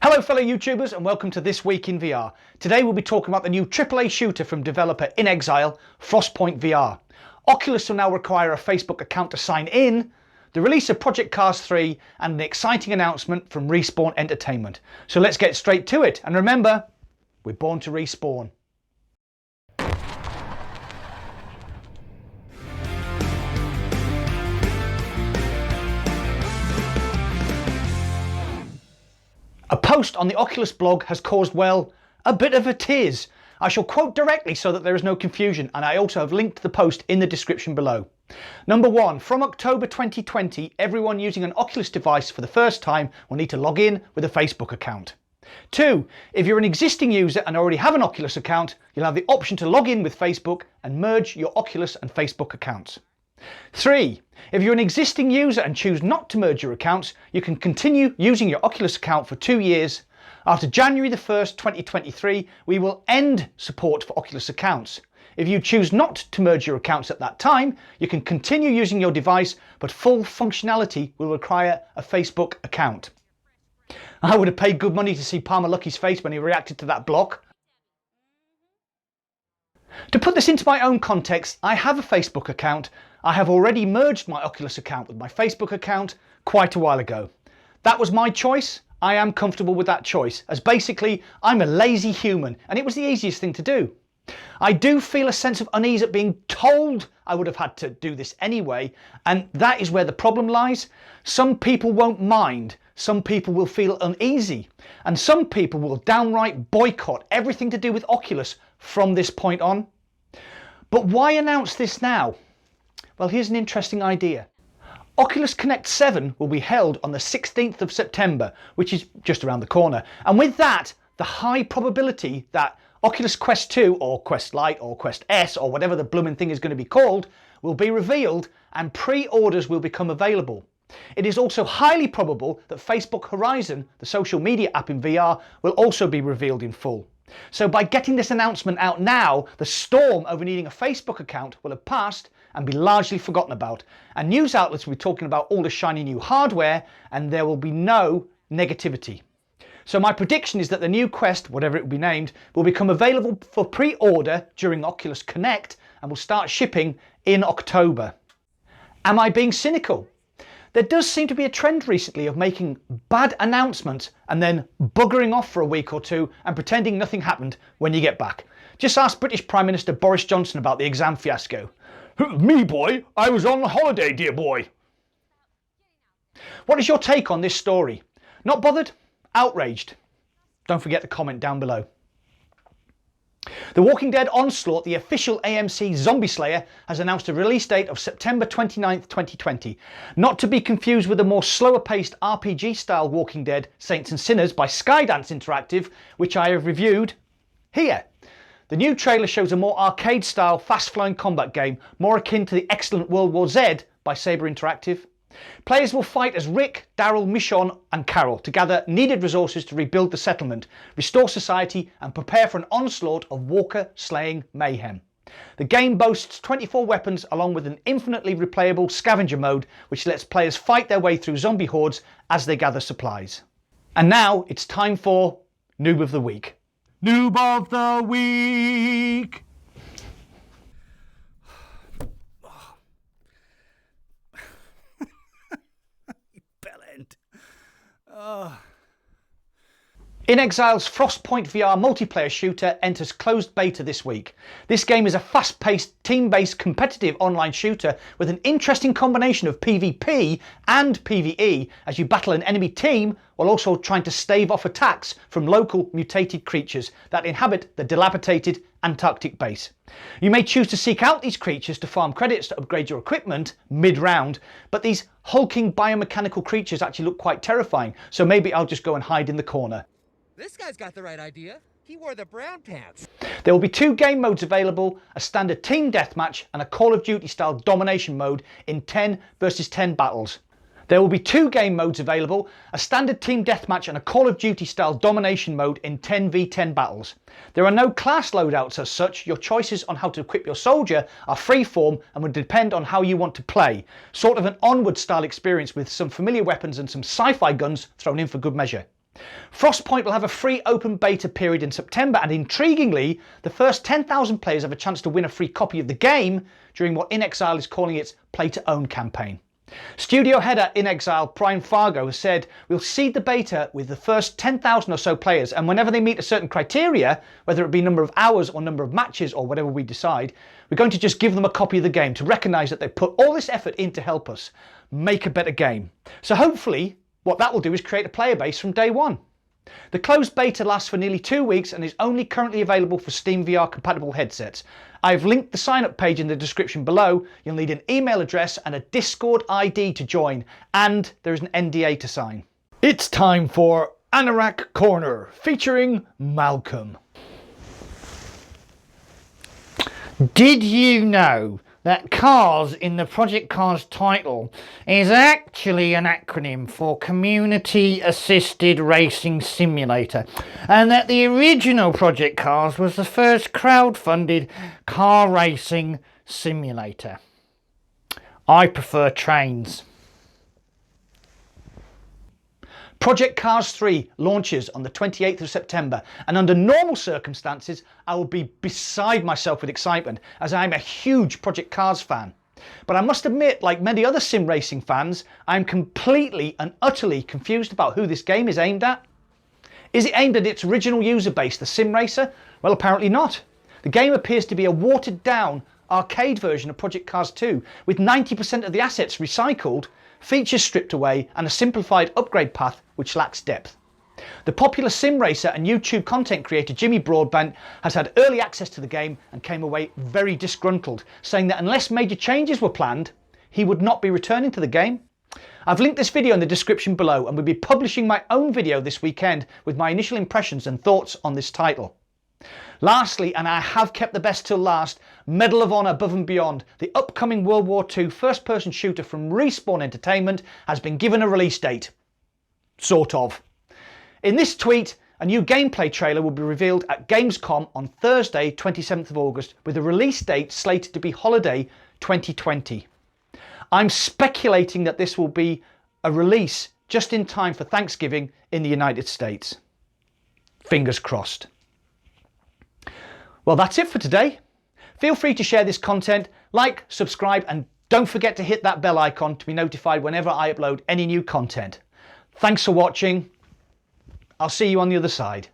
Hello fellow YouTubers and welcome to This Week in VR. Today we'll be talking about the new AAA shooter from developer In Exile, Frostpoint VR. Oculus will now require a Facebook account to sign in, the release of Project Cars 3 and an exciting announcement from Respawn Entertainment. So let's get straight to it, and remember, we're born to respawn. A post on the Oculus blog has caused, well, a bit of a tiz. I shall quote directly so that there is no confusion, and I also have linked the post in the description below. Number 1, from October 2020, everyone using an Oculus device for the first time will need to log in with a Facebook account. 2, if you're an existing user and already have an Oculus account, you'll have the option to log in with Facebook and merge your Oculus and Facebook accounts. 3, if you're an existing user and choose not to merge your accounts, you can continue using your Oculus account for 2 years. After January the 1st, 2023, we will end support for Oculus accounts. If you choose not to merge your accounts at that time, you can continue using your device, but full functionality will require a Facebook account. I would have paid good money to see Palmer Lucky's face when he reacted to that block. To put this into my own context, I have a Facebook account. I have already merged my Oculus account with my Facebook account quite a while ago. That was my choice. I am comfortable with that choice, as basically I'm a lazy human and it was the easiest thing to do. I do feel a sense of unease at being told I would have had to do this anyway, and that is where the problem lies. Some people won't mind, some people will feel uneasy, and some people will downright boycott everything to do with Oculus from this point on. But why announce this now? Well, here's an interesting idea. Oculus Connect 7 will be held on the 16th of September, which is just around the corner. And with that, the high probability that Oculus Quest 2 or Quest Lite or Quest S or whatever the blooming thing is going to be called will be revealed and pre-orders will become available. It is also highly probable that Facebook Horizon, the social media app in VR, will also be revealed in full. So by getting this announcement out now, the storm over needing a Facebook account will have passed and be largely forgotten about, and news outlets will be talking about all the shiny new hardware, and there will be no negativity. So my prediction is that the new Quest, whatever it will be named, will become available for pre-order during Oculus Connect and will start shipping in October. Am I being cynical? There does seem to be a trend recently of making bad announcements and then buggering off for a week or two and pretending nothing happened when you get back. Just ask British Prime Minister Boris Johnson about the exam fiasco. Me boy, I was on holiday, dear boy. What is your take on this story? Not bothered? Outraged? Don't forget to comment down below. The Walking Dead Onslaught, the official AMC zombie slayer, has announced a release date of September 29th, 2020. Not to be confused with the more slower paced RPG style Walking Dead Saints and Sinners by Skydance Interactive, which I have reviewed here. The new trailer shows a more arcade style fast flowing combat game, more akin to the excellent World War Z by Saber Interactive. Players will fight as Rick, Daryl, Michonne and Carol to gather needed resources to rebuild the settlement, restore society and prepare for an onslaught of walker slaying mayhem. The game boasts 24 weapons along with an infinitely replayable scavenger mode which lets players fight their way through zombie hordes as they gather supplies. And now it's time for Noob of the Week. Noob of the Week! In Exile's Frostpoint VR multiplayer shooter enters closed beta this week. This game is a fast-paced, team-based competitive online shooter with an interesting combination of PvP and PvE as you battle an enemy team while also trying to stave off attacks from local mutated creatures that inhabit the dilapidated Antarctic base. You may choose to seek out these creatures to farm credits to upgrade your equipment mid-round, but these hulking biomechanical creatures actually look quite terrifying, so maybe I'll just go and hide in the corner. This guy's got the right idea. He wore the brown pants. There will be 2 game modes available, a standard team deathmatch and a Call of Duty style domination mode in 10 versus 10 battles. There will be 2 game modes available, a standard team deathmatch and a Call of Duty style domination mode in 10v10 battles. There are no class loadouts as such. Your choices on how to equip your soldier are freeform and would depend on how you want to play. Sort of an Onward style experience with some familiar weapons and some sci-fi guns thrown in for good measure. Frostpoint will have a free open beta period in September, and intriguingly, the first 10,000 players have a chance to win a free copy of the game during what InXile is calling its Play to Own campaign. Studio head at InXile, Brian Fargo, has said, "We'll seed the beta with the first 10,000 or so players, and whenever they meet a certain criteria, whether it be number of hours or number of matches or whatever we decide, we're going to just give them a copy of the game to recognise that they put all this effort in to help us make a better game." So hopefully what that will do is create a player base from day one. The closed beta lasts for nearly 2 weeks and is only currently available for Steam VR compatible headsets. I've linked the sign up page in the description below. You'll need an email address and a Discord ID to join, and there is an NDA to sign. It's time for Anorak Corner featuring Malcolm. Did you know that CARS in the Project Cars title is actually an acronym for Community Assisted Racing Simulator, and that the original Project Cars was the first crowd-funded car racing simulator? I prefer trains. Project Cars 3 launches on the 28th of September, and under normal circumstances I will be beside myself with excitement as I'm a huge Project Cars fan. But I must admit, like many other sim racing fans, I'm completely and utterly confused about who this game is aimed at. Is it aimed at its original user base, the sim racer? Well, apparently not. The game appears to be a watered down arcade version of Project Cars 2 with 90% of the assets recycled, features stripped away and a simplified upgrade path which lacks depth. The popular sim racer and YouTube content creator Jimmy Broadbent has had early access to the game and came away very disgruntled, saying that unless major changes were planned, he would not be returning to the game. I've linked this video in the description below and will be publishing my own video this weekend with my initial impressions and thoughts on this title. Lastly, and I have kept the best till last, Medal of Honor Above and Beyond, the upcoming World War II first-person shooter from Respawn Entertainment, has been given a release date. Sort of. In this tweet, a new gameplay trailer will be revealed at Gamescom on Thursday, 27th of August, with a release date slated to be holiday 2020. I'm speculating that this will be a release just in time for Thanksgiving in the United States. Fingers crossed. Well, that's it for today. Feel free to share this content, like, subscribe, and don't forget to hit that bell icon to be notified whenever I upload any new content. Thanks for watching. I'll see you on the other side.